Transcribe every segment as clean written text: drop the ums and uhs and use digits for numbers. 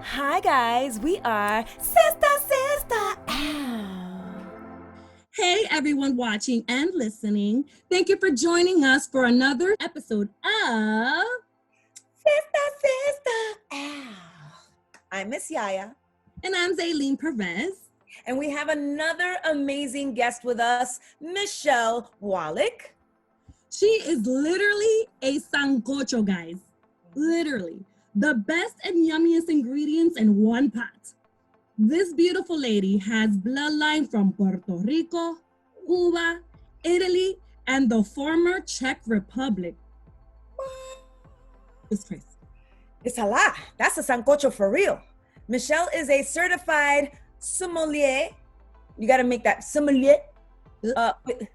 Hi guys, we are Sistah Sistah. Ow. Hey everyone watching and listening. Thank you for joining us for another episode of Sistah Sistah. Ow. I'm Miss YaYa. And I'm Zeitlin Perez. And we have another amazing guest with us, Michelle Waleck. She is literally a sancocho, guys. Literally. The best and yummiest ingredients in one pot. This beautiful lady has bloodline from Puerto Rico, Cuba, Italy, and the former Czech Republic. It's crazy. It's a lot. That's a sancocho for real. Michelle is a certified sommelier. You got to make that sommelier.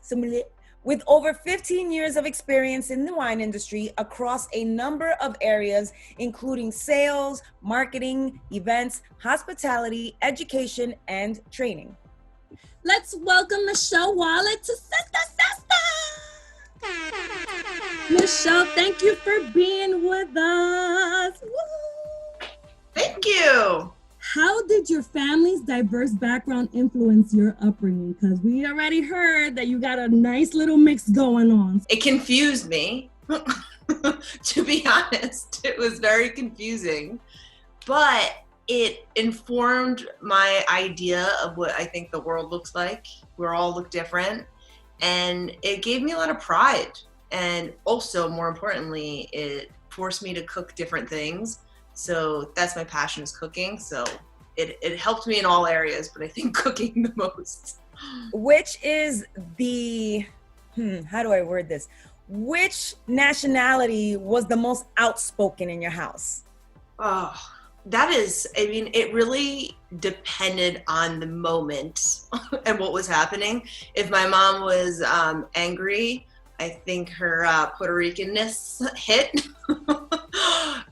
Sommelier. With over 15 years of experience in the wine industry across a number of areas, including sales, marketing, events, hospitality, education, and training. Let's welcome Michelle Waleck to Sistah Sistah. Michelle, thank you for being with us. Woo! Thank you. How did your family's diverse background influence your upbringing? Because we already heard that you got a nice little mix going on. It confused me, to be honest. It was very confusing, but it informed my idea of what I think the world looks like. We all look different, and it gave me a lot of pride. And also, more importantly, it forced me to cook different things. So that's my passion, is cooking. So it helped me in all areas, but I think cooking the most. Which is the, how do I word this? Which nationality was the most outspoken in your house? Oh, that is, I mean, it really depended on the moment and what was happening. If my mom was angry, I think her Puerto Rican-ness hit.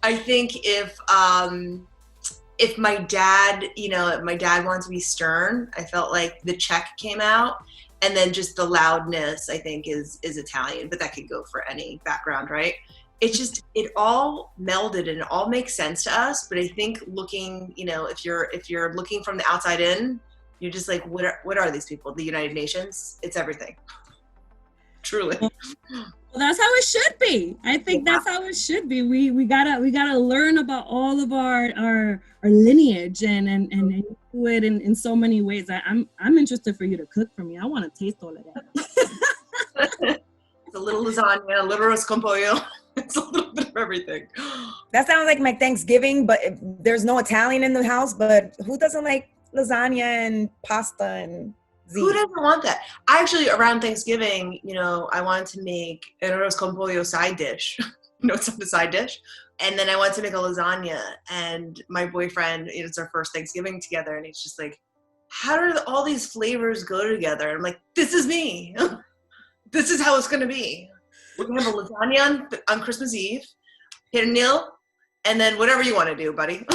I think if my dad, my dad wanted to be stern, I felt like the Czech came out, and then just the loudness, I think, is Italian, but that could go for any background, right? It's just, it all melded and it all makes sense to us. But I think looking, if you're looking from the outside in, you're just like, what are these people? The United Nations? It's everything. Truly. Well, that's how it should be. I think that's how it should be. We gotta learn about all of our lineage and do it in so many ways. I'm interested for you to cook for me. I want to taste all of that. It's a little lasagna, a little arroz con pollo. It's a little bit of everything. That sounds like my Thanksgiving, but there's no Italian in the house. But who doesn't like lasagna and pasta and Who doesn't want that? I actually, around Thanksgiving, I wanted to make an arroz con pollo side dish. It's not a side dish. And then I wanted to make a lasagna. And my boyfriend, it's our first Thanksgiving together. And he's just like, how do all these flavors go together? And I'm like, this is me. This is how it's going to be. We're going to have a lasagna on Christmas Eve, hit a nil, and then whatever you want to do, buddy.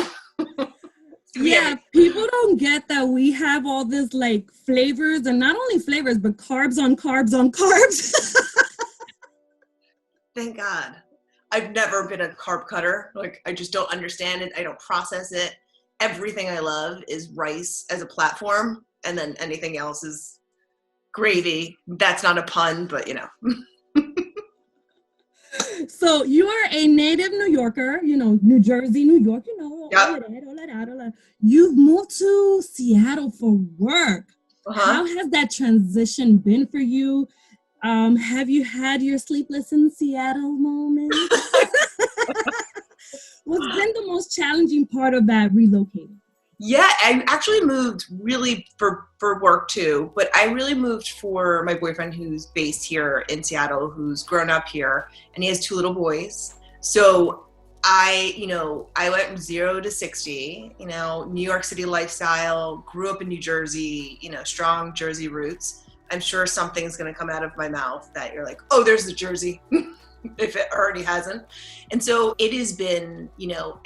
Yeah, people don't get that we have all this like flavors, and not only flavors, but carbs on carbs on carbs. Thank God. I've never been a carb cutter. Like, I just don't understand it. I don't process it. Everything I love is rice as a platform, and then anything else is gravy. That's not a pun, but So you are a native New Yorker, New Jersey, New York, Yep. all of that. You've moved to Seattle for work. Uh-huh. How has that transition been for you? Have you had your sleepless in Seattle moment? What's been the most challenging part of that relocating? Yeah, I actually moved really for work too, but I really moved for my boyfriend, who's based here in Seattle, who's grown up here, and he has 2 little boys. So I went from 0 to 60, New York City lifestyle, grew up in New Jersey, strong Jersey roots. I'm sure something's going to come out of my mouth that you're like, oh, there's the Jersey, if it already hasn't. And so it has been,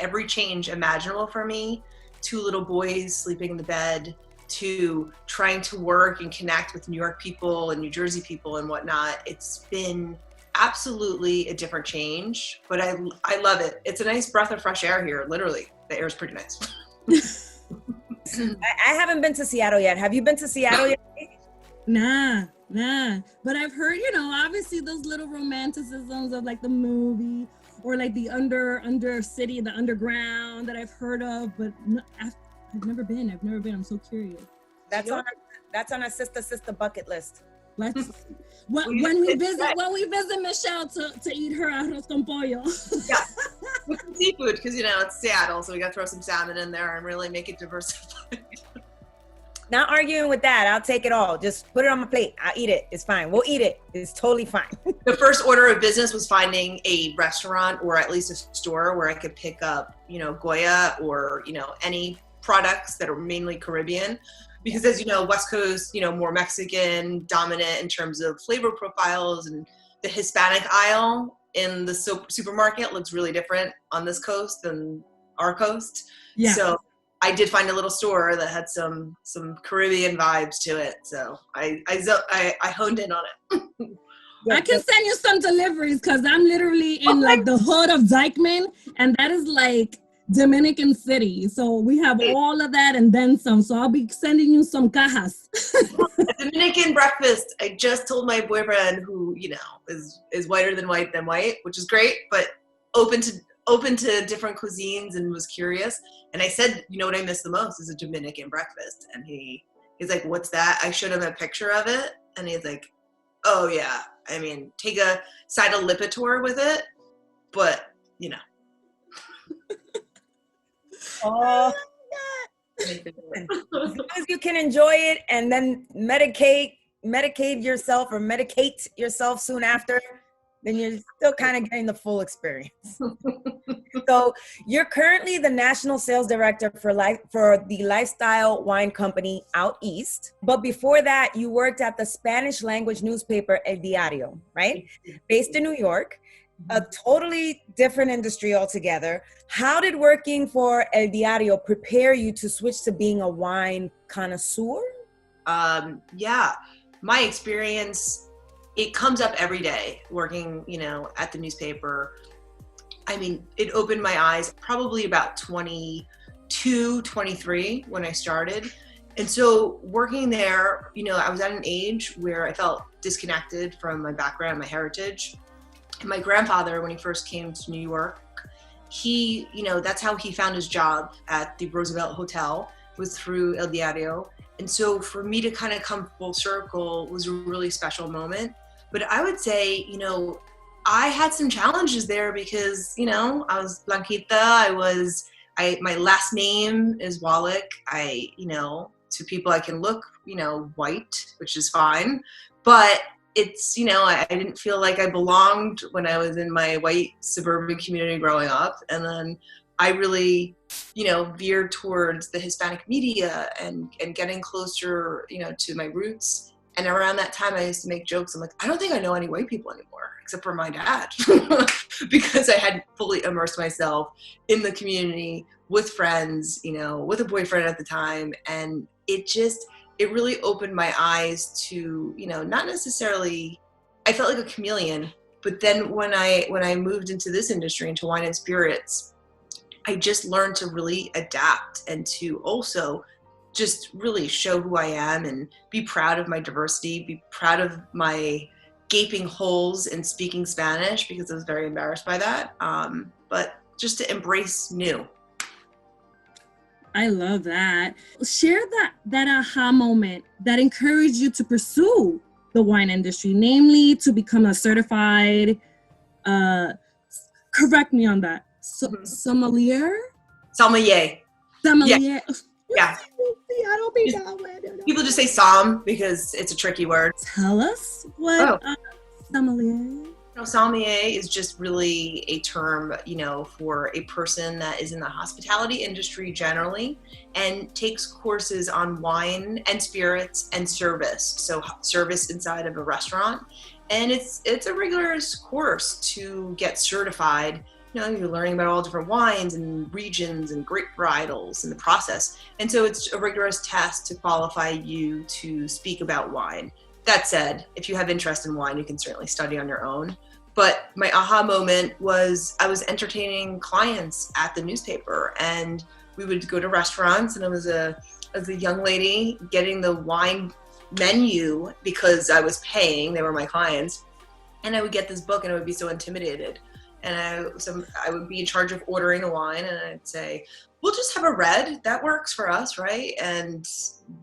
every change imaginable for me. 2 little boys sleeping in the bed, to trying to work and connect with New York people and New Jersey people and whatnot. It's been absolutely a different change, but I love it. It's a nice breath of fresh air here, literally. The air is pretty nice. I haven't been to Seattle yet. Have you been to Seattle yet? Nah. But I've heard, obviously those little romanticisms of like the movie or like the under city, the underground that I've heard of, but I've never been. I'm so curious. That's on a Sistah Sistah bucket list. Let's when we visit Michelle to eat her arroz con pollo. Yeah, with some seafood because it's Seattle, so we got to throw some salmon in there and really make it diversified. Not arguing with that. I'll take it all. Just put it on my plate. I'll eat it. It's fine. We'll eat it. It's totally fine. The first order of business was finding a restaurant or at least a store where I could pick up, YaYa or, any products that are mainly Caribbean. Because as you know, West Coast, more Mexican dominant in terms of flavor profiles, and the Hispanic aisle in the supermarket looks really different on this coast than our coast. Yeah. So I did find a little store that had some Caribbean vibes to it, so I honed in on it. I can send you some deliveries because I'm literally in like the hood of Dykeman, and that is like Dominican City. So we have all of that and then some. So I'll be sending you some cajas. A Dominican breakfast. I just told my boyfriend, who is whiter than white, which is great, but open to different cuisines and was curious. And I said, what I miss the most is a Dominican breakfast. And he's like, what's that? I showed him a picture of it. And he's like, oh yeah. I mean, take a side of Lipitor with it, but Oh, as long as you can enjoy it and then medicate yourself or medicate yourself soon after, then you're still kind of getting the full experience. So you're currently the national sales director for the lifestyle wine company out east. But before that, you worked at the Spanish language newspaper El Diario, right? Based in New York. A totally different industry altogether. How did working for El Diario prepare you to switch to being a wine connoisseur? Yeah, my experience, it comes up every day working, at the newspaper. I mean, it opened my eyes probably about 22, 23 when I started. And so working there, I was at an age where I felt disconnected from my background, my heritage. And my grandfather, when he first came to New York, he, that's how he found his job at the Roosevelt Hotel, was through El Diario. And so for me to kind of come full circle was a really special moment. But I would say, I had some challenges there because, I was Blanquita. My last name is Waleck. To people I can look, white, which is fine. But it's, I didn't feel like I belonged when I was in my white suburban community growing up. And then I really, veered towards the Hispanic media and getting closer, to my roots. And around that time, I used to make jokes. I'm like, I don't think I know any white people anymore, except for my dad, because I had fully immersed myself in the community with friends, with a boyfriend at the time. And it really opened my eyes to, not necessarily, I felt like a chameleon, but then when I moved into this industry, into wine and spirits, I just learned to really adapt and to also just really show who I am and be proud of my diversity, be proud of my gaping holes in speaking Spanish because I was very embarrassed by that. But just to embrace new. I love that. Share that aha moment that encouraged you to pursue the wine industry, namely to become a certified, correct me on that, sommelier? Sommelier. Sommelier. Yeah. I don't be that way. People just say som because it's a tricky word. Tell us what sommelier. Sommelier is just really a term, for a person that is in the hospitality industry generally and takes courses on wine and spirits and service. So service inside of a restaurant. And it's a rigorous course to get certified. You're learning about all different wines and regions and grape varietals and the process. And so it's a rigorous test to qualify you to speak about wine. That said, if you have interest in wine, you can certainly study on your own. But my aha moment was I was entertaining clients at the newspaper and we would go to restaurants, and I was a young lady getting the wine menu because I was paying, they were my clients, and I would get this book and I would be so intimidated. And I would be in charge of ordering the wine, and I'd say, we'll just have a red, that works for us, right? And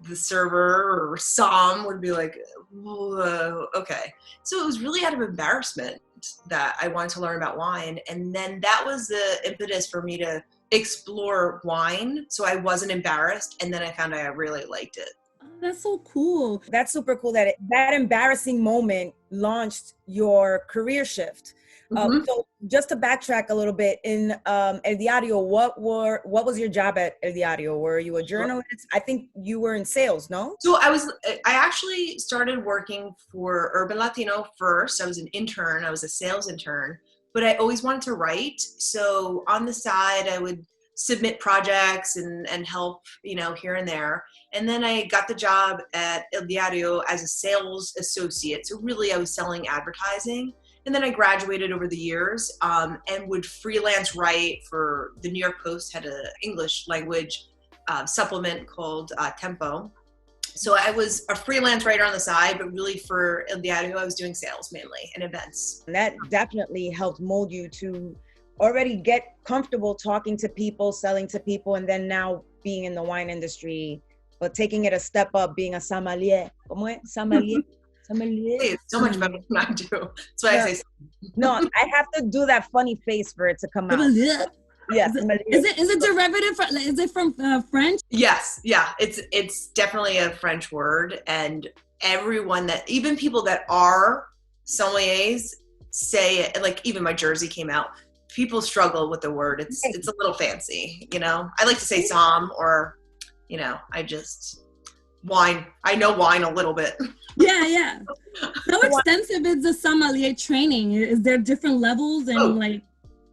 the server or Som would be like, whoa, okay. So it was really out of embarrassment that I wanted to learn about wine. And then that was the impetus for me to explore wine, so I wasn't embarrassed. And then I found I really liked it. Oh, that's so cool. That's super cool that that embarrassing moment launched your career shift. So just to backtrack a little bit, in El Diario, what was your job at El Diario? Were you a journalist? I think you were in sales, no? So I actually started working for Urban Latino first. I was an intern. I was a sales intern, but I always wanted to write. So on the side, I would submit projects and help, here and there. And then I got the job at El Diario as a sales associate. So really I was selling advertising. And then I graduated over the years and would freelance write for the New York Post, had an English language supplement called Tempo. So I was a freelance writer on the side, but really for El Diario, I was doing sales mainly and events. And that definitely helped mold you to already get comfortable talking to people, selling to people, and then now being in the wine industry, but taking it a step up, being a sommelier. ¿Cómo es? Sommelier? Sommelier. It's so much better than I do. That's why I say. No, I have to do that funny face for it to come out. Yes. Is it derivative? Is it from French? Yes. Yeah. It's definitely a French word, and everyone even people that are sommeliers say it. Like even my jersey came out. People struggle with the word. It's a little fancy, I like to say somm, or, I just wine. I know wine a little bit. Yeah. How extensive is the sommelier training? Is there different levels and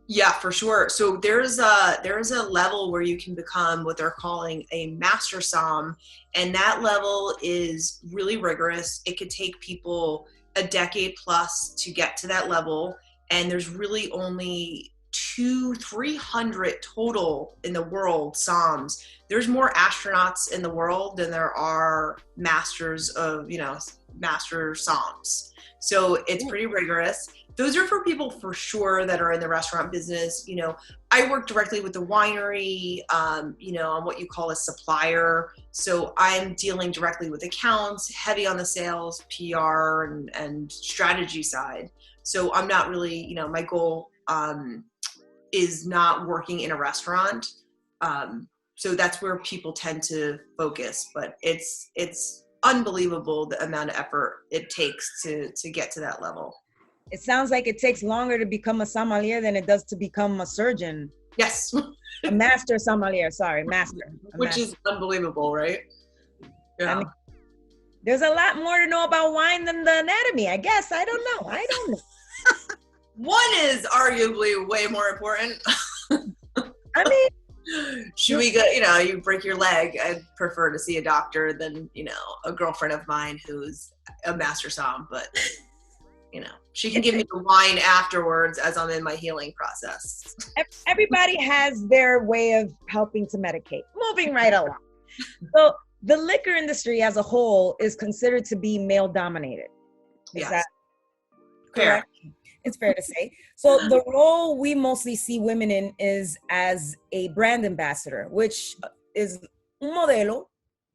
Yeah, for sure. So there's a level where you can become what they're calling a master somm, and that level is really rigorous. It could take people a decade plus to get to that level, and there's really only 200-300 total in the world somms. There's more astronauts in the world than there are masters of, master somms. So it's pretty rigorous. Those are for people for sure that are in the restaurant business. I work directly with the winery, on what you call a supplier. So I'm dealing directly with accounts, heavy on the sales, PR, and strategy side. So I'm not really, my goal is not working in a restaurant. So that's where people tend to focus, but it's unbelievable the amount of effort it takes to get to that level. It sounds like it takes longer to become a sommelier than it does to become a surgeon. Yes. A master sommelier, sorry, master. Which is unbelievable, right? Yeah. I mean, there's a lot more to know about wine than the anatomy, I guess. I don't know. One is arguably way more important. I mean, should we go, you break your leg, I'd prefer to see a doctor than, a girlfriend of mine who's a master somm, but, she can give me the wine afterwards as I'm in my healing process. Everybody has their way of helping to medicate. Moving right along. So the liquor industry as a whole is considered to be male dominated. Is that correct? Fair. It's fair to say. So the role we mostly see women in is as a brand ambassador, which is un modelo,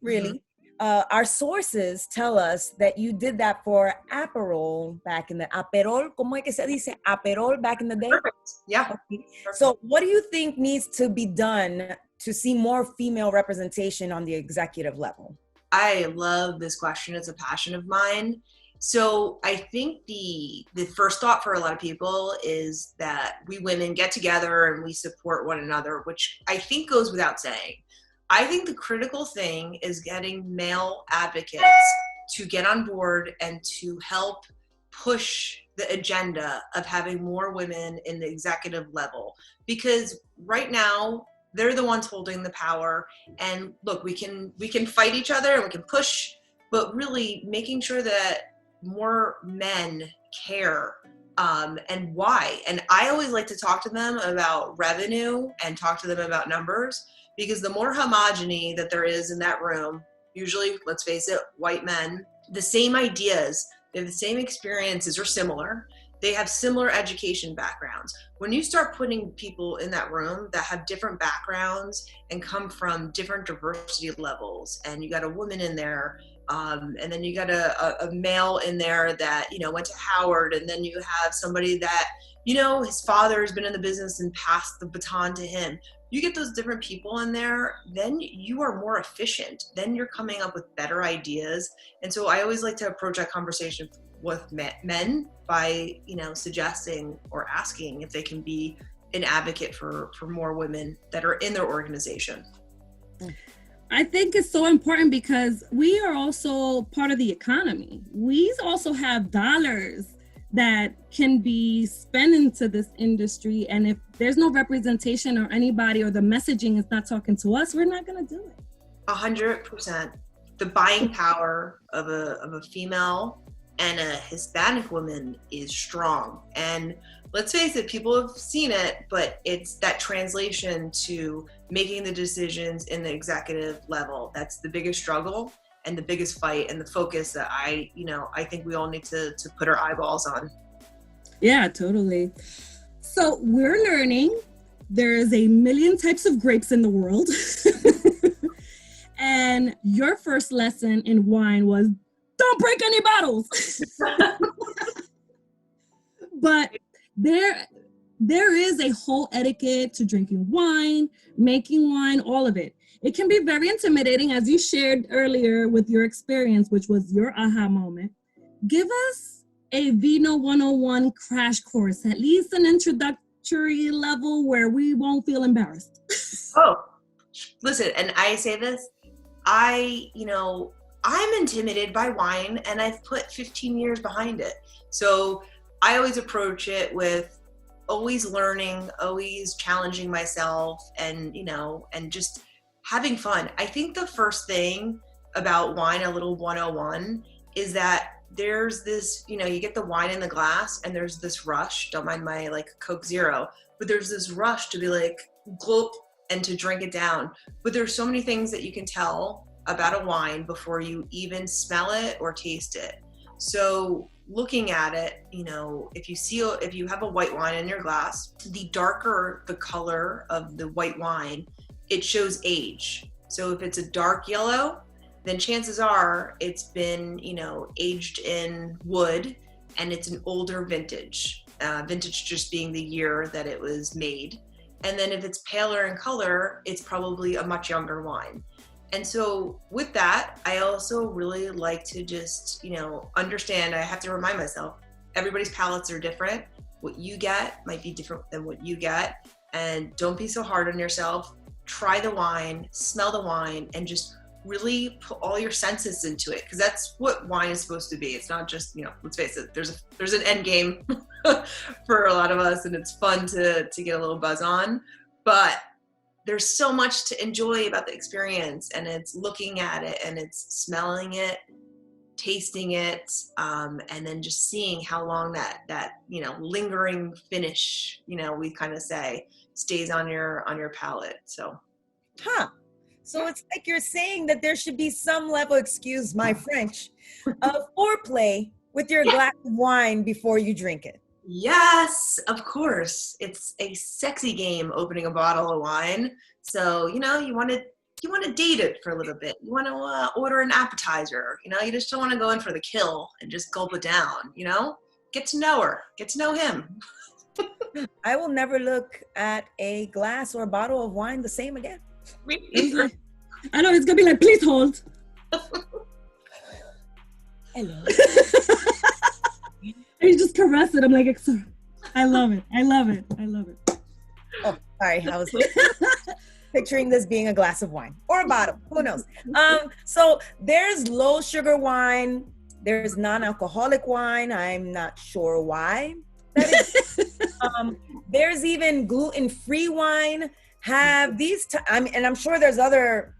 really. Mm-hmm. Our sources tell us that you did that for Aperol back in the Aperol. ¿Cómo es que se dice Aperol back in the day? Perfect. Yeah. Okay. So what do you think needs to be done to see more female representation on the executive level? I love this question. It's a passion of mine. So I think the first thought for a lot of people is that we women get together and we support one another, which I think goes without saying. I think the critical thing is getting male advocates to get on board and to help push the agenda of having more women in the executive level. Because right now, they're the ones holding the power. And look, we can fight each other and we can push, but really making sure that more men care and why. And I always like to talk to them about revenue and talk to them about numbers, because the more homogeny that there is in that room, usually, let's face it, white men, the same ideas, they have the same experiences or similar. They have similar education backgrounds. When you start putting people in that room that have different backgrounds and come from different diversity levels, and you got a woman in there, and then you got a male in there that, you know, went to Howard, and then you have somebody that, you know, his father has been in the business and passed the baton to him. You get those different people in there, then you are more efficient. Then you're coming up with better ideas. And so I always like to approach that conversation with men by, you know, suggesting or asking if they can be an advocate for more women that are in their organization. I think it's so important because we are also part of the economy. We also have dollars that can be spent into this industry. And if there's no representation or anybody, or the messaging is not talking to us, we're not going to do it. 100%. The buying power of a female and a Hispanic woman is strong. And let's face it, people have seen it, but it's that translation to making the decisions in the executive level. That's the biggest struggle and the biggest fight and the focus that I think we all need to put our eyeballs on. Yeah, totally. So we're learning there's a million types of grapes in the world. And your first lesson in wine was, don't break any bottles. But there is a whole etiquette to drinking wine, making wine, all of it. It can be very intimidating, as you shared earlier with your experience, which was your aha moment. Give us a Vino 101 crash course, at least an introductory level where we won't feel embarrassed. Oh, listen, and I say this, I'm intimidated by wine, and I've put 15 years behind it. So I always approach it with always learning, always challenging myself, and, and just having fun. I think the first thing about wine, a little 101, is that there's this, you get the wine in the glass and there's this rush, don't mind my Coke Zero, but there's this rush to be gulp and to drink it down. But there's so many things that you can tell about a wine before you even smell it or taste it. So looking at it, if you have a white wine in your glass, the darker the color of the white wine, it shows age. So if it's a dark yellow, then chances are it's been, aged in wood and it's an older vintage. Vintage just being the year that it was made. And then if it's paler in color, it's probably a much younger wine. And so with that, I also really like to just, understand, I have to remind myself, everybody's palates are different. What you get might be different than what you get. And don't be so hard on yourself. Try the wine, smell the wine, and just really put all your senses into it. Because that's what wine is supposed to be. It's not just, let's face it, there's an end game for a lot of us, and it's fun to get a little buzz on. But there's so much to enjoy about the experience, and it's looking at it and it's smelling it, tasting it, and then just seeing how long that lingering finish, we kind of say, stays on your palate. So so it's like you're saying that there should be some level, excuse my French, of foreplay with your glass of wine before you drink it. Yes, of course. It's a sexy game opening a bottle of wine. So, you want to date it for a little bit. You want to order an appetizer. You just don't want to go in for the kill and just gulp it down, Get to know her. Get to know him. I will never look at a glass or a bottle of wine the same again. I know, it's going to be like, please hold. Hello. You just caress it. I'm like, sorry. I love it. Oh, sorry. I was picturing this being a glass of wine or a bottle. Who knows? So there's low sugar wine. There's non-alcoholic wine. I'm not sure why that is. There's even gluten-free wine. Have these, and I'm sure there's other,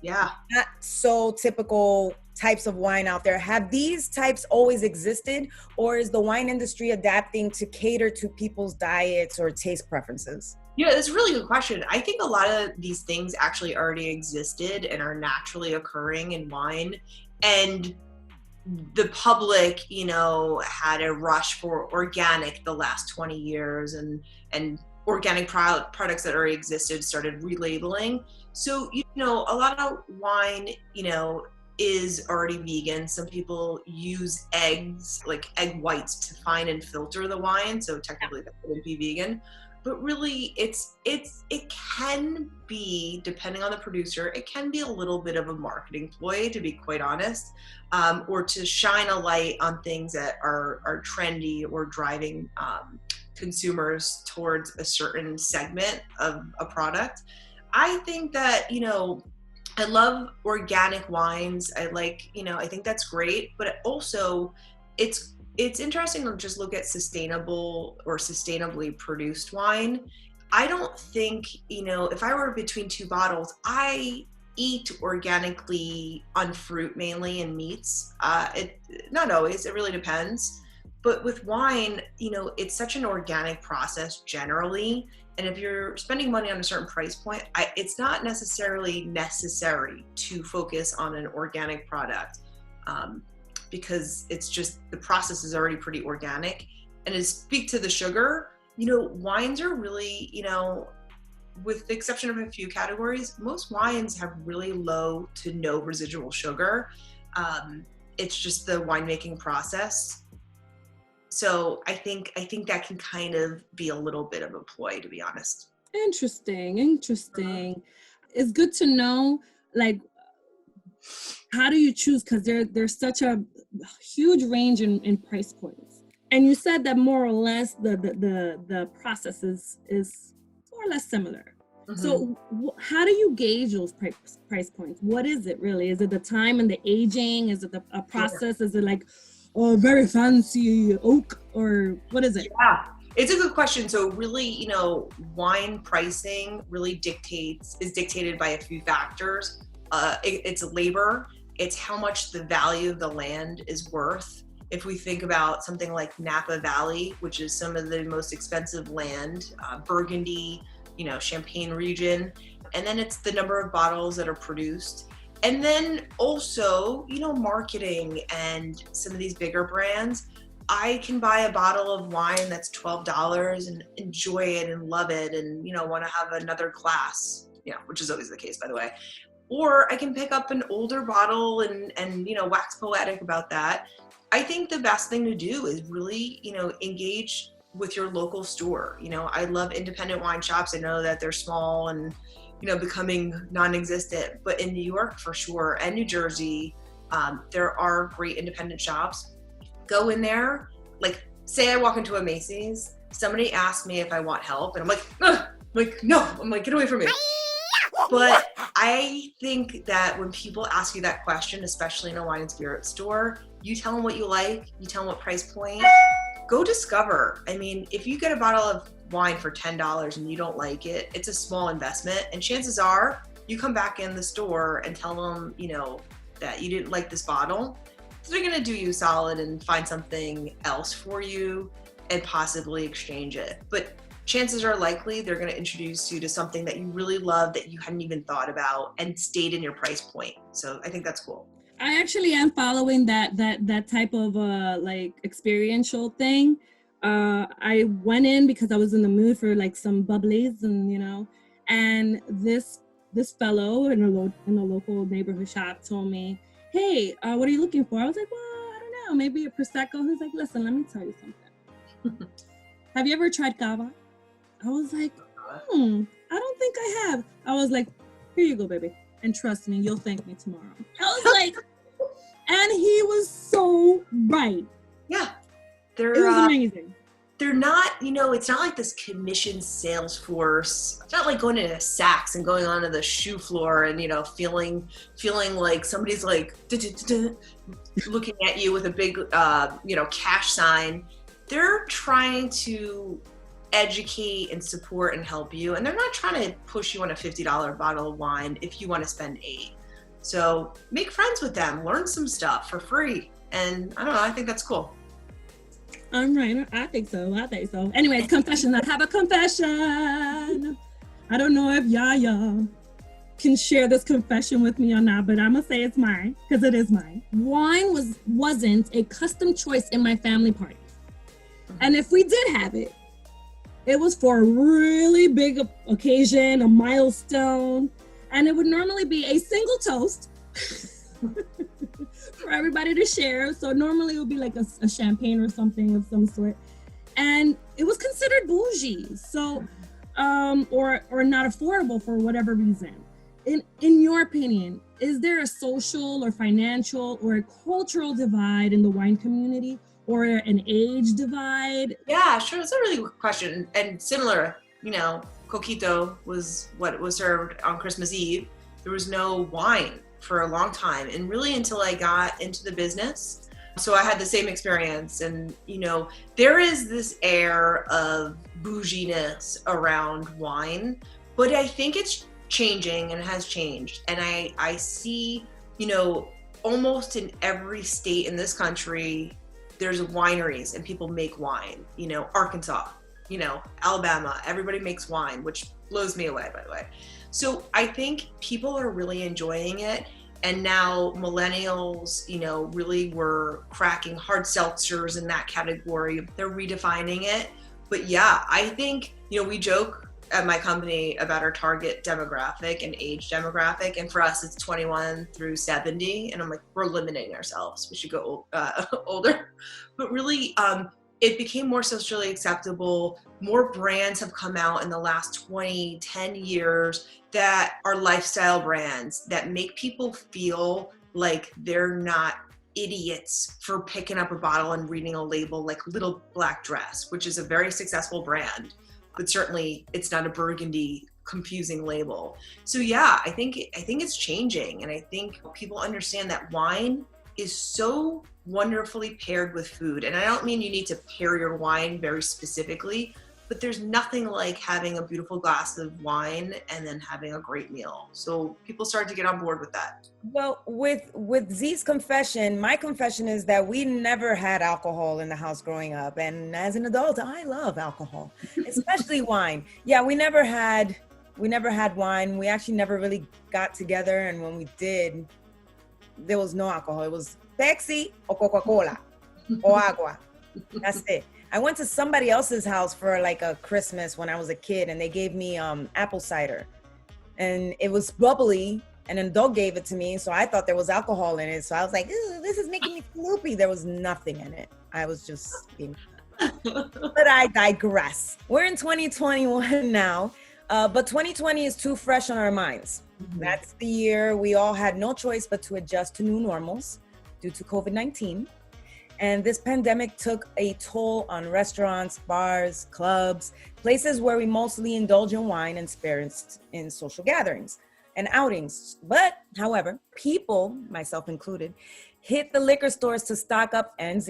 not so typical types of wine out there. Have these types always existed, or is the wine industry adapting to cater to people's diets or taste preferences? Yeah, that's a really good question. I think a lot of these things actually already existed and are naturally occurring in wine. And the public, had a rush for organic the last 20 years, and organic products that already existed started relabeling. So, a lot of wine, is already vegan. Some people use eggs, like egg whites, to fine and filter the wine. So technically that wouldn't be vegan. But really, it can be, depending on the producer, it can be a little bit of a marketing ploy, to be quite honest, or to shine a light on things that are trendy or driving consumers towards a certain segment of a product. I think that, I love organic wines. I think that's great, but also it's interesting to just look at sustainable or sustainably produced wine. I don't think, if I were between two bottles, I eat organically on fruit mainly and meats. Not always, it really depends. But with wine, it's such an organic process generally. And if you're spending money on a certain price point, it's not necessarily necessary to focus on an organic product. Because it's just, the process is already pretty organic. And to speak to the sugar, wines are really, with the exception of a few categories, most wines have really low to no residual sugar. It's just the winemaking process. So I think that can kind of be a little bit of a ploy, to be honest. Interesting. It's good to know, like, how do you choose? Because there's such a huge range in price points. And you said that more or less the process is more or less similar. Mm-hmm. So how do you gauge those price points? What is it really? Is it the time and the aging? Is it a process? Is it like, very fancy oak, or what is it? Yeah, it's a good question. So really, wine pricing really is dictated by a few factors. It's labor. It's how much the value of the land is worth. If we think about something like Napa Valley, which is some of the most expensive land, Burgundy, Champagne region, and then it's the number of bottles that are produced. And then also, marketing and some of these bigger brands. I can buy a bottle of wine that's $12 and enjoy it and love it and, want to have another glass, which is always the case, by the way. Or I can pick up an older bottle and wax poetic about that. I think the best thing to do is really, engage with your local store. I love independent wine shops. I know that they're small and, becoming non-existent, but in New York for sure, and New Jersey, there are great independent shops. Go in there, like say I walk into a Macy's, somebody asks me if I want help, and I'm like, no, I'm like, get away from me. But I think that when people ask you that question, especially in a wine and spirit store, you tell them what you like, you tell them what price point, go discover. I mean, if you get a bottle of wine for $10 and you don't like it, it's a small investment. And chances are you come back in the store and tell them, that you didn't like this bottle. So they're going to do you solid and find something else for you and possibly exchange it. But chances are likely they're going to introduce you to something that you really love that you hadn't even thought about and stayed in your price point. So I think that's cool. I actually am following that type of like experiential thing. I went in because I was in the mood for like some bubblies and and this fellow in a local neighborhood shop told me, hey, what are you looking for? I was like, well, I don't know, maybe a Prosecco. He's like, listen, let me tell you something. Have you ever tried Cava? I was like, I don't think I have. I was like, here you go, baby. And trust me, you'll thank me tomorrow. I was like, and he was so right. Yeah. It was amazing. They're not, it's not like this commission sales force. It's not like going into Saks and going onto the shoe floor and, feeling like somebody's like looking at you with a big, cash sign. They're trying to educate and support and help you. And they're not trying to push you on a $50 bottle of wine if you want to spend $8. So make friends with them, learn some stuff for free. And I don't know, I think that's cool. I'm right. I think so. Anyways, confession. I have a confession. I don't know if YaYa can share this confession with me or not, but I'm gonna say it's mine because it is mine. Wine wasn't a custom choice in my family party, and if we did have it, it was for a really big occasion, a milestone, and it would normally be a single toast for everybody to share. So normally it would be like a champagne or something of some sort, and it was considered bougie, so or not affordable for whatever reason. In your opinion, is there a social or financial or a cultural divide in the wine community, or an age divide? Yeah, sure. It's a really good question. And similar, coquito was what was served on Christmas Eve. There was no wine for a long time, and really until I got into the business. So I had the same experience, and there is this air of bouginess around wine, but I think it's changing and has changed. And I see, almost in every state in this country, there's wineries and people make wine. Arkansas, Alabama, everybody makes wine, which blows me away, by the way. So I think people are really enjoying it. And now millennials, really were cracking hard seltzers in that category. They're redefining it. But yeah, I think, we joke at my company about our target demographic and age demographic. And for us, it's 21 through 70. And I'm like, we're limiting ourselves. We should go older. But really, it became more socially acceptable. More brands have come out in the last 10 years that are lifestyle brands that make people feel like they're not idiots for picking up a bottle and reading a label like Little Black Dress, which is a very successful brand, but certainly it's not a burgundy confusing label. So yeah, I think it's changing, and I think people understand that wine is so wonderfully paired with food. And I don't mean you need to pair your wine very specifically, but there's nothing like having a beautiful glass of wine and then having a great meal. So people started to get on board with that. Well, with Z's confession, my confession is that we never had alcohol in the house growing up. And as an adult, I love alcohol, especially wine. Yeah, we never had wine. We actually never really got together. And when we did, there was no alcohol. It was Pepsi or Coca-Cola or agua. That's it. I went to somebody else's house for like a Christmas when I was a kid, and they gave me apple cider, and it was bubbly, and an adult gave it to me, so I thought there was alcohol in it. So I was like, "Ooh, this is making me loopy." There was nothing in it. I was just being but I digress. We're in 2021 now, but 2020 is too fresh on our minds. Mm-hmm. That's the year we all had no choice but to adjust to new normals due to COVID-19. And this pandemic took a toll on restaurants, bars, clubs, places where we mostly indulge in wine and spirits in social gatherings and outings. But, however, people, myself included, hit the liquor stores to stock up, and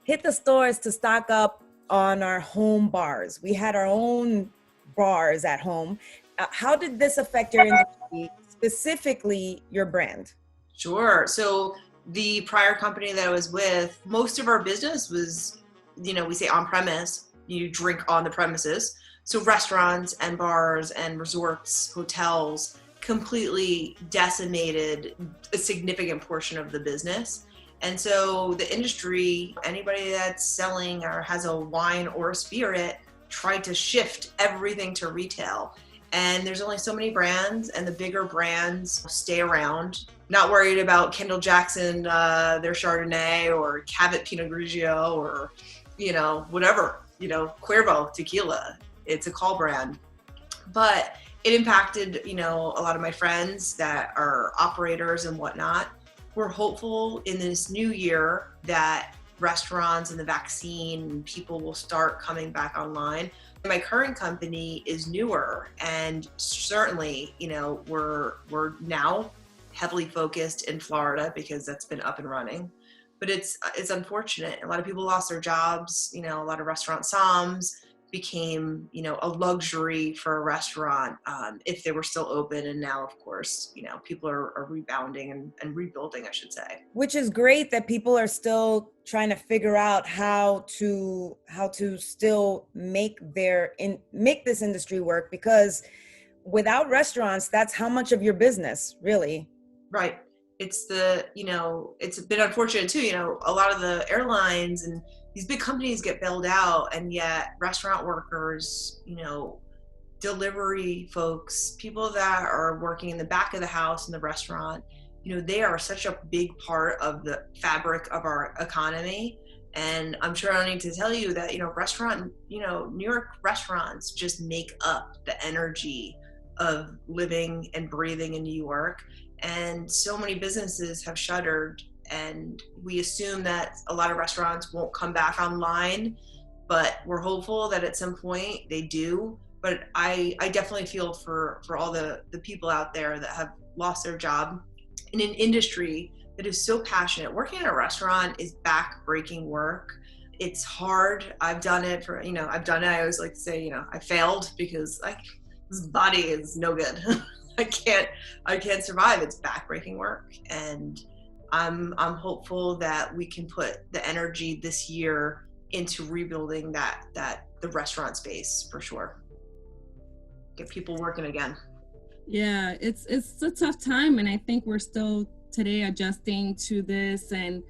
hit the stores to stock up on our home bars. We had our own bars at home. How did this affect your industry, specifically your brand? Sure. So the prior company that I was with, most of our business was, we say on premise, you drink on the premises. So restaurants and bars and resorts, hotels completely decimated a significant portion of the business. And so the industry, anybody that's selling or has a wine or a spirit, tried to shift everything to retail. And there's only so many brands, and the bigger brands stay around, not worried about Kendall Jackson, their Chardonnay, or Cabot Pinot Grigio, or, whatever, Cuervo tequila. It's a call brand. But it impacted, a lot of my friends that are operators and whatnot. We're hopeful in this new year that restaurants and the vaccine, people will start coming back online. My current company is newer, and certainly, we're now heavily focused in Florida because that's been up and running. But it's unfortunate. A lot of people lost their jobs, a lot of restaurant somms, became, a luxury for a restaurant if they were still open. And now, of course, people are rebounding and rebuilding, I should say. Which is great that people are still trying to figure out how to still make this industry work, because without restaurants, that's how much of your business, really. Right. It's it's been unfortunate too, a lot of the airlines and these big companies get bailed out, and yet restaurant workers, delivery folks, people that are working in the back of the house in the restaurant, they are such a big part of the fabric of our economy. And I'm sure I don't need to tell you that, New York restaurants just make up the energy of living and breathing in New York. And so many businesses have shuttered, and we assume that a lot of restaurants won't come back online, but we're hopeful that at some point they do. But I definitely feel for all the people out there that have lost their job in an industry that is so passionate. Working in a restaurant is back-breaking work. It's hard. I've done it. I always like to say, I failed because this body is no good. I can't survive. It's back-breaking work. And I'm hopeful that we can put the energy this year into rebuilding the restaurant space for sure. Get people working again. Yeah, it's a tough time, and I think we're still today adjusting to this, and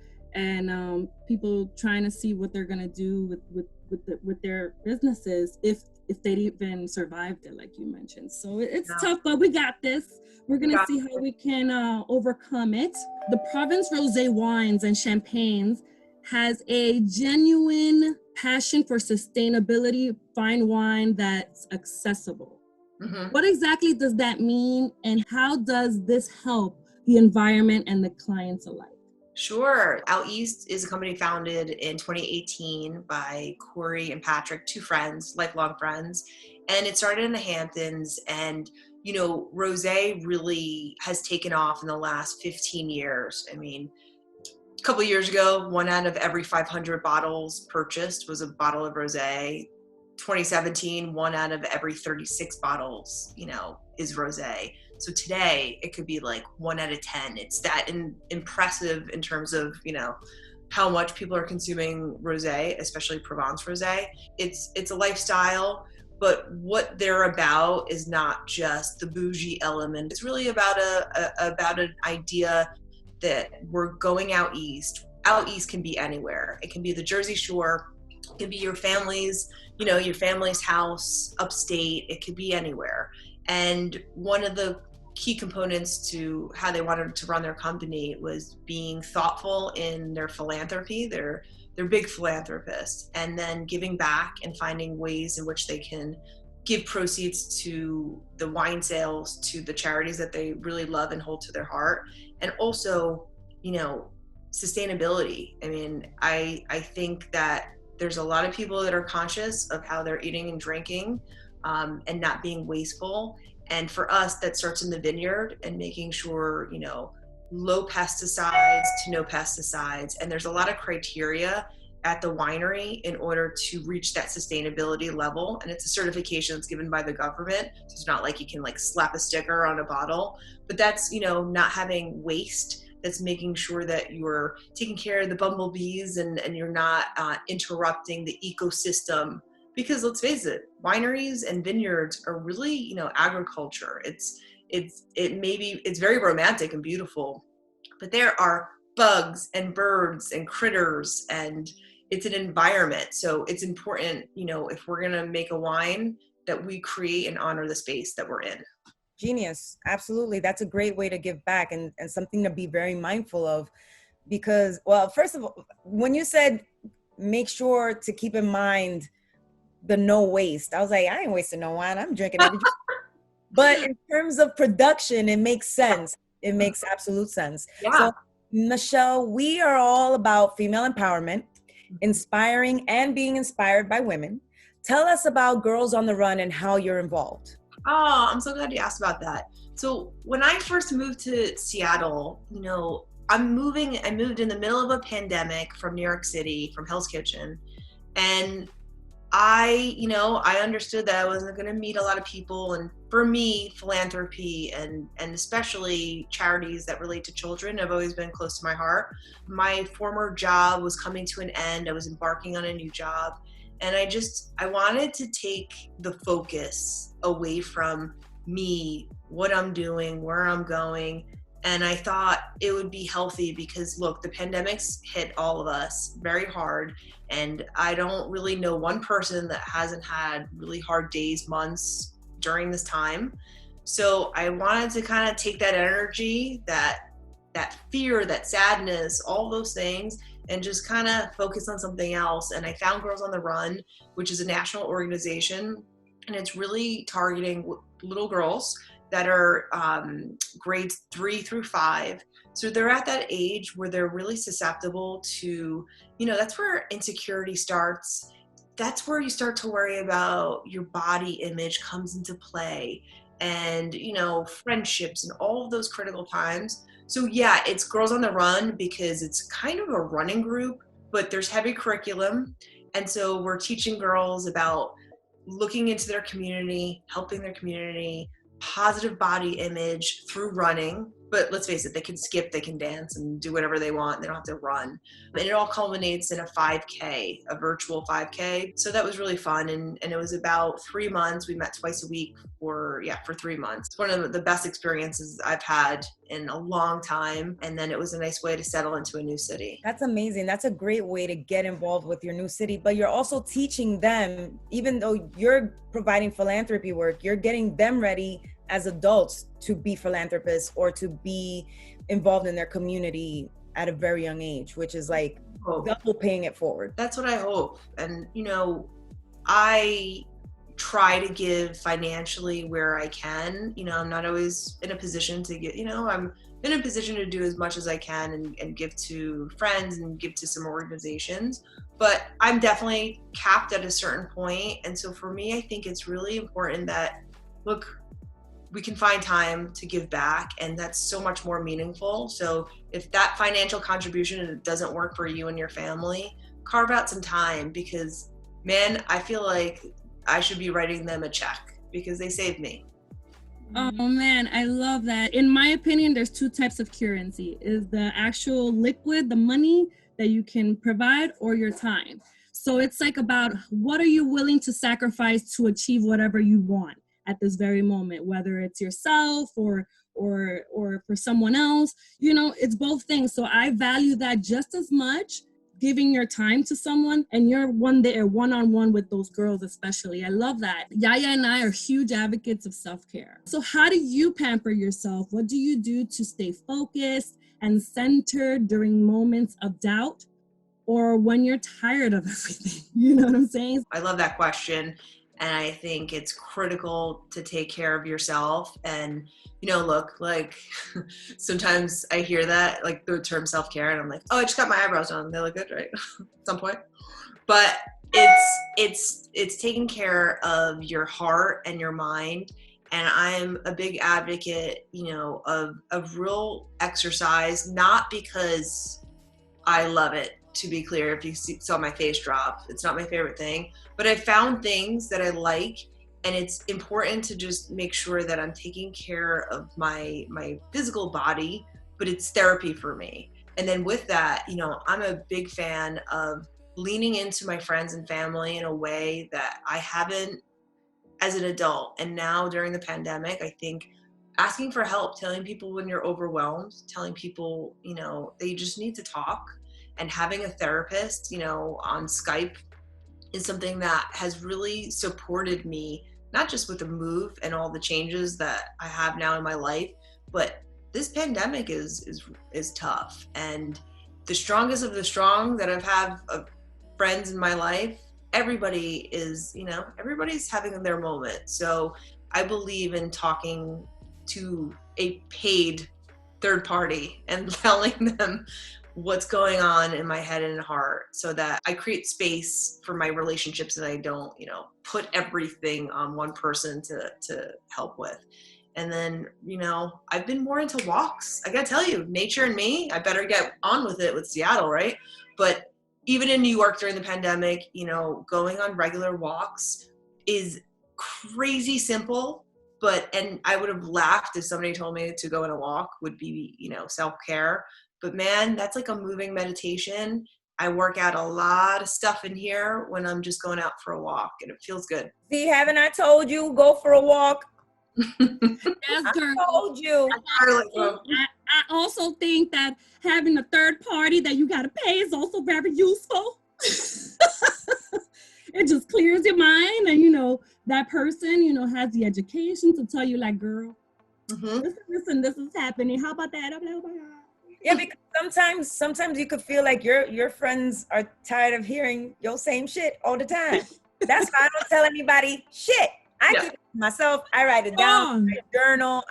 people trying to see what they're gonna do with their businesses if they'd even survived it, like you mentioned. So it's tough, but we got this. We're gonna see how we can overcome it. The province rosé wines and champagnes has a genuine passion for sustainability, fine wine that's accessible. Mm-hmm. What exactly does that mean, and how does this help the environment and the clients alike? Sure. Out East is a company founded in 2018 by Corey and Patrick, two friends, lifelong friends. And it started in the Hamptons. And, rosé really has taken off in the last 15 years. I mean, a couple of years ago, 1 out of every 500 bottles purchased was a bottle of rosé. 2017, 1 out of every 36 bottles, is rosé. So today it could be like 1 out of 10. It's that impressive in terms of, how much people are consuming rosé, especially Provence rosé. It's a lifestyle, but what they're about is not just the bougie element. It's really about about an idea that we're going out east. Out east can be anywhere. It can be the Jersey Shore. It can be your family's house upstate. It could be anywhere. And one of the key components to how they wanted to run their company was being thoughtful in their philanthropy. They're big philanthropists, and then giving back and finding ways in which they can give proceeds to the wine sales, to the charities that they really love and hold to their heart. And also, sustainability. I mean, I think that there's a lot of people that are conscious of how they're eating and drinking, and not being wasteful. And for us, that starts in the vineyard and making sure, low pesticides to no pesticides. And there's a lot of criteria at the winery in order to reach that sustainability level. And it's a certification that's given by the government. So it's not like you can slap a sticker on a bottle, but that's, not having waste. That's making sure that you're taking care of the bumblebees and you're not interrupting the ecosystem. Because let's face it, wineries and vineyards are really, agriculture. It's very romantic and beautiful, but there are bugs and birds and critters, and it's an environment. So it's important, if we're gonna make a wine, that we create and honor the space that we're in. Genius. Absolutely. That's a great way to give back, and something to be very mindful of, because, well, first of all, when you said make sure to keep in mind the no waste, I was like, I ain't wasting no wine. I'm drinking every drink. But in terms of production, it makes sense. It makes absolute sense. Yeah. So, Michelle, we are all about female empowerment, inspiring and being inspired by women. Tell us about Girls on the Run and how you're involved. Oh, I'm so glad you asked about that. So when I first moved to Seattle, I moved in the middle of a pandemic from New York City, from Hell's Kitchen. And I understood that I wasn't going to meet a lot of people. And for me, philanthropy and especially charities that relate to children have always been close to my heart. My former job was coming to an end. I was embarking on a new job. And I wanted to take the focus away from me, what I'm doing, where I'm going. And I thought it would be healthy because, look, the pandemic's hit all of us very hard. And I don't really know one person that hasn't had really hard days, months during this time. So I wanted to kind of take that energy, that fear, that sadness, all those things, and just kind of focus on something else. And I found Girls on the Run, which is a national organization, and it's really targeting little girls that are grades 3 through 5. So they're at that age where they're really susceptible to, that's where insecurity starts. That's where you start to worry about your body image comes into play, and, friendships and all of those critical times. So yeah, it's Girls on the Run because it's kind of a running group, but there's heavy curriculum. And so we're teaching girls about looking into their community, helping their community, positive body image through running. But let's face it, they can skip, they can dance and do whatever they want. They don't have to run. And it all culminates in a 5K, a virtual 5K. So that was really fun. And it was about 3 months. We met twice a week for 3 months. It's one of the best experiences I've had in a long time. And then it was a nice way to settle into a new city. That's amazing. That's a great way to get involved with your new city. But you're also teaching them, even though you're providing philanthropy work, you're getting them ready as adults to be philanthropists or to be involved in their community at a very young age, which is like double paying it forward. That's what I hope. And, I try to give financially where I can. I'm not always in a position to get, I'm in a position to do as much as I can and give to friends and give to some organizations. But I'm definitely capped at a certain point. And so for me, I think it's really important that, look, we can find time to give back, and that's so much more meaningful. So if that financial contribution doesn't work for you and your family, carve out some time, because man, I feel like I should be writing them a check because they saved me. Oh man, I love that. In my opinion, there's 2 types of currency: is the actual liquid, the money that you can provide, or your time. So it's like about what are you willing to sacrifice to achieve whatever you want at this very moment, whether it's yourself or for someone else. It's both things. So I value that just as much, giving your time to someone, and you're one-on-one with those girls especially. I love that. YaYa and I are huge advocates of self-care. So how do you pamper yourself? What do you do to stay focused and centered during moments of doubt or when you're tired of everything? You know what I'm saying? I love that question. And I think it's critical to take care of yourself. And, look, like sometimes I hear that, like the term self-care, and I'm like, oh, I just got my eyebrows done. They look good, right? At some point. But it's taking care of your heart and your mind. And I'm a big advocate, of real exercise, not because I love it. To be clear, if you saw my face drop, it's not my favorite thing, but I found things that I like, and it's important to just make sure that I'm taking care of my physical body, but it's therapy for me. And then with that, I'm a big fan of leaning into my friends and family in a way that I haven't as an adult. And now during the pandemic, I think asking for help, telling people when you're overwhelmed, telling people, that you just need to talk. And having a therapist, on Skype is something that has really supported me, not just with the move and all the changes that I have now in my life, but this pandemic is tough. And the strongest of the strong that I've had of friends in my life, everybody is, everybody's having their moment. So I believe in talking to a paid third party and telling them what's going on in my head and heart, so that I create space for my relationships and I don't, put everything on one person to help with. And then, I've been more into walks. I gotta tell you, nature and me, I better get on with it with Seattle, right? But even in New York during the pandemic, you know, going on regular walks is crazy simple, and I would have laughed if somebody told me to go on a walk would be, you know, self-care. But man, that's like a moving meditation. I work out a lot of stuff in here when I'm just going out for a walk, and it feels good. See, haven't I told you, go for a walk? Yes, girl. I told you. I also think that having a third party that you got to pay is also very useful. It just clears your mind, and you know that person, you know, has the education to tell you, like, girl, listen, this is happening. How about that? I'm like, oh my God. Yeah, because sometimes you could feel like your friends are tired of hearing your same shit all the time. That's why I don't tell anybody shit. I keep it to myself. I write it down.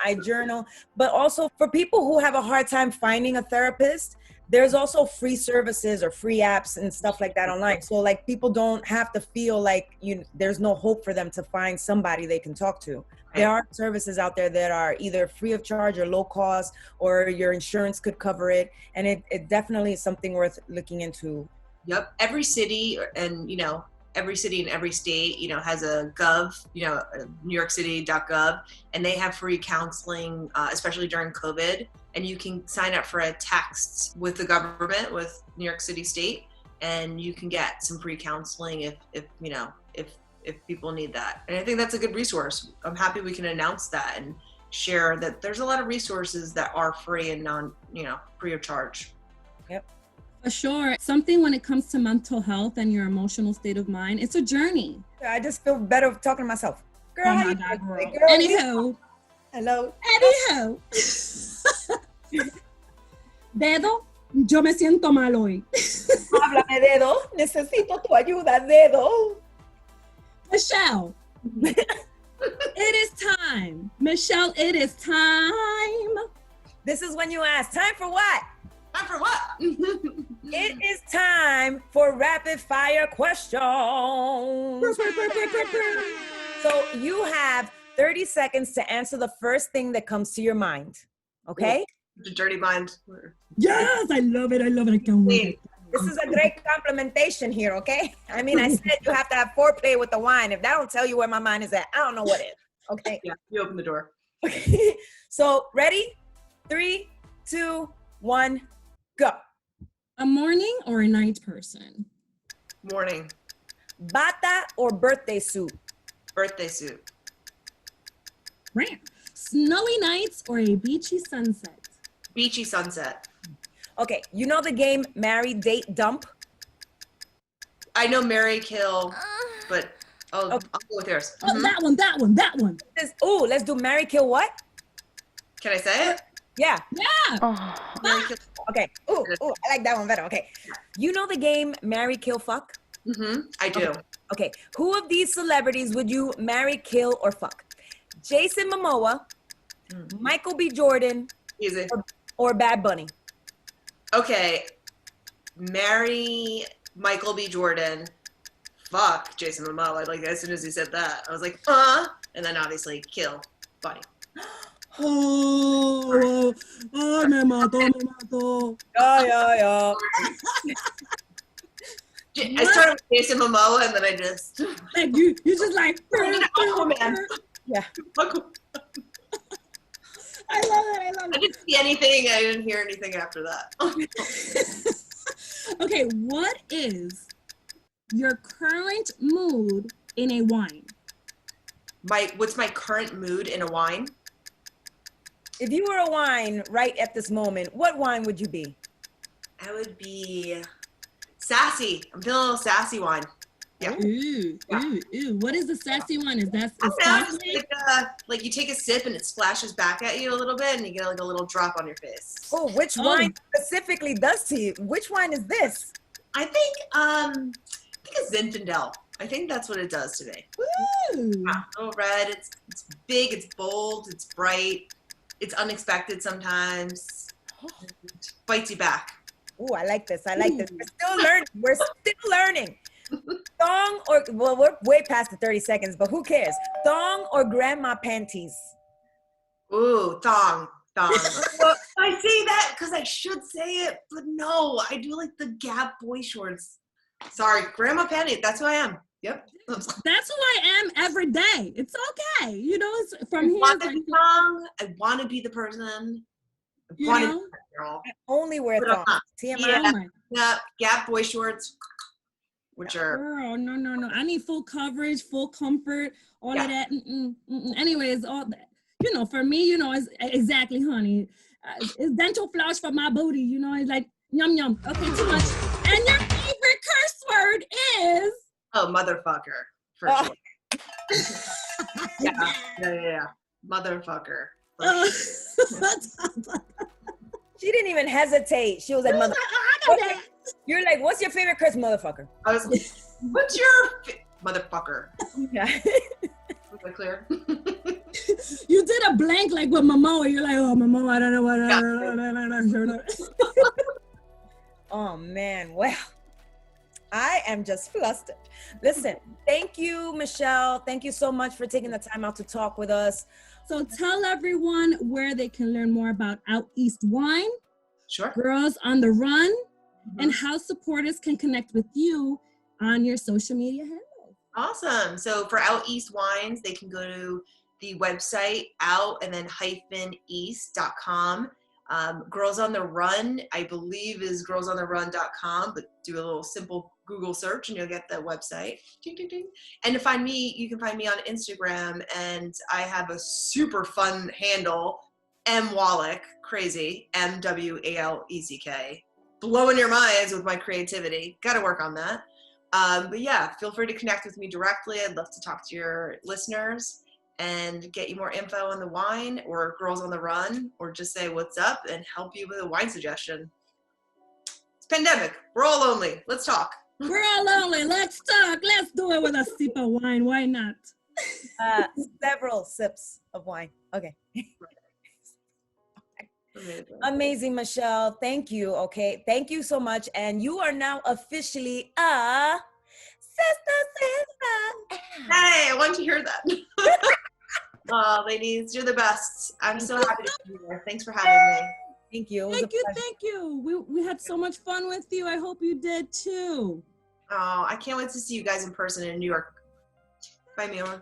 I journal. But also for people who have a hard time finding a therapist, there's also free services or free apps and stuff like that online. So like people don't have to feel like there's no hope for them to find somebody they can talk to. There are services out there that are either free of charge or low cost, or your insurance could cover it. And it definitely is something worth looking into. Yep. Every city and, you know, every city in every state, you know, has a gov, you know, NewYorkCity.gov, and they have free counseling, especially during COVID. And you can sign up for a text with the government, with New York City State, and you can get some free counseling if people need that. And I think that's a good resource. I'm happy we can announce that and share that there's a lot of resources that are free and free of charge. Yep. For sure. Something when it comes to mental health and your emotional state of mind, it's a journey. I just feel better talking to myself. Girl, oh how my you God, doing? girl. Anywho. Hello. Anyhow. Dedo, yo me siento mal hoy. Háblame, dedo. Necesito tu ayuda, dedo. Michelle. It is time. Michelle, it is time. This is when you ask, time for what? Time for what? It is time for rapid fire questions. So you have 30 seconds to answer the first thing that comes to your mind. Okay? The dirty mind. Yes, I love it. I can't wait. This is a great complimentation here, okay? I mean, I said you have to have foreplay with the wine. If that don't tell you where my mind is at, I don't know what is. Okay? Yeah, you open the door. Okay. So, ready? 3, 2, 1, go. A morning or a night person? Morning. Bata or birthday suit? Birthday suit. Right. Snowy nights or a beachy sunset? Beachy sunset. Okay, you know the game Marry, Date, Dump? I know Marry, Kill, but I'll go with yours. Oh, that one. Let's do Marry, Kill, what? Can I say it? Yeah. Yeah. Marry, Kill. Okay. I like that one better. Okay. You know the game Marry, Kill, Fuck? I do. Okay. Who of these celebrities would you marry, kill, or fuck? Jason Momoa, Michael B. Jordan, Easy. or Bad Bunny? Okay. Marry Michael B. Jordan. Fuck Jason Momoa. Like, as soon as he said that, I was like, and then obviously kill Bunny. Oh, me mato. Yeah. I started with Jason Momoa, and then I just like you just like Aquaman. Yeah. I love it. I didn't see anything. I didn't hear anything after that. Okay, what is your current mood in a wine? What's my current mood in a wine? If you were a wine right at this moment, what wine would you be? I would be sassy. I'm feeling a little sassy wine. Yeah. Ooh. What is the sassy one? Is that like you take a sip and it splashes back at you a little bit and you get like a little drop on your face. Oh, which wine specifically does to you? Which wine is this? I think it's Zinfandel. I think that's what it does to me. Ooh. Yeah, a little red. It's big. It's bold. It's bright. It's unexpected sometimes. It bites you back. Oh, I like this. We're still learning. Thong we're way past the 30 seconds, but who cares? Thong or grandma panties? Ooh, thong. Well, I say that because I should say it, but no, I do like the Gap boy shorts Sorry, Grandma Patty. That's who I am. Yep. That's who I am every day. It's okay. You know, it's from here. I want to be the person. I want to be the girl. I only wear thongs. TMI. Yeah. Gap boy shorts, which are. Girl, no. I need full coverage, full comfort, all of that. Anyways, all that. You know, for me, you know, it's exactly, honey. It's dental floss for my booty. You know, it's like yum yum. Okay, too much. And your favorite curse word is. Oh, motherfucker, for sure. Yeah. Motherfucker. She didn't even hesitate. She was like, you're like, what's your favorite curse, motherfucker? I was like, what's your motherfucker? Yeah. Was that clear? You did a blank like with Momoa. You're like, oh, Momoa, I don't know what. Oh, man. Well, I am just flustered. Listen, thank you, Michelle. Thank you so much for taking the time out to talk with us. So tell everyone where they can learn more about Out East Wine, Sure. Girls on the Run, and how supporters can connect with you on your social media handles. Awesome. So for Out East Wines, they can go to the website out and then -east.com. Girls on the Run, I believe, is girlsontherun.com, but do a little simple Google search and you'll get the website. Ding, ding, ding. And to find me, you can find me on Instagram, and I have a super fun handle, Waleck, crazy, MWALECK, blowing your minds with my creativity. Got to work on that. But yeah, feel free to connect with me directly. I'd love to talk to your listeners and get you more info on the wine or Girls on the Run, or just say what's up and help you with a wine suggestion. It's pandemic. We're all lonely. Let's talk. We're all lonely. Let's talk. Let's do it with a sip of wine. Why not? Several sips of wine. Okay. Amazing, Michelle. Thank you. Okay. Thank you so much. And you are now officially a Sistah. Hey, I want to hear that. Oh, ladies, you're the best. I'm so happy to be here. Thanks for having me. Thank you. Thank you. We had so much fun with you. I hope you did too. Oh, I can't wait to see you guys in person in New York. Bye, Mila.